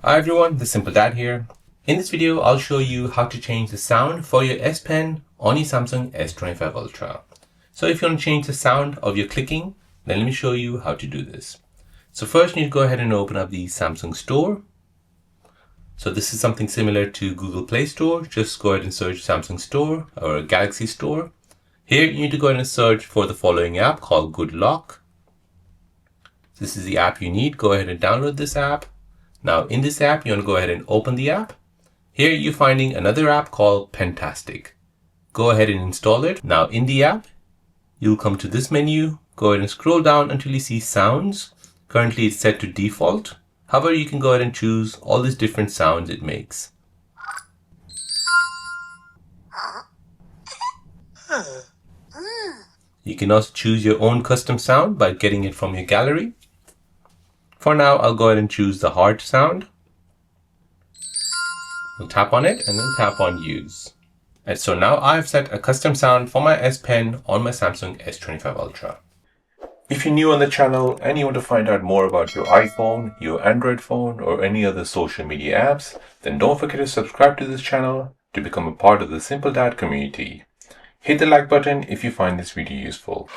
Hi everyone, the Simple Dad here. In this video, I'll show you how to change the sound for your S Pen on your Samsung S25 Ultra. So if you want to change the sound of your clicking, then let me show you how to do this. So first you need to go ahead and open up the Samsung Store. So this is something similar to Google Play Store. Just go ahead and search Samsung Store or Galaxy Store. Here you need to go ahead and search for the following app called Good Lock. This is the app you need. Go ahead and download this app. Now in this app, you want to go ahead and open the app. Here you're finding another app called Pentastic. Go ahead and install it. Now in the app, you'll come to this menu. Go ahead and scroll down until you see sounds. Currently it's set to default. However, you can go ahead and choose all these different sounds it makes. You can also choose your own custom sound by getting it from your gallery. For now, I'll go ahead and choose the hard sound. We'll tap on it and then tap on use. And so now I've set a custom sound for my S Pen on my Samsung S25 Ultra. If you're new on the channel and you want to find out more about your iPhone, your Android phone, or any other social media apps, then don't forget to subscribe to this channel to become a part of the Simple Dad community. Hit the like button if you find this video useful.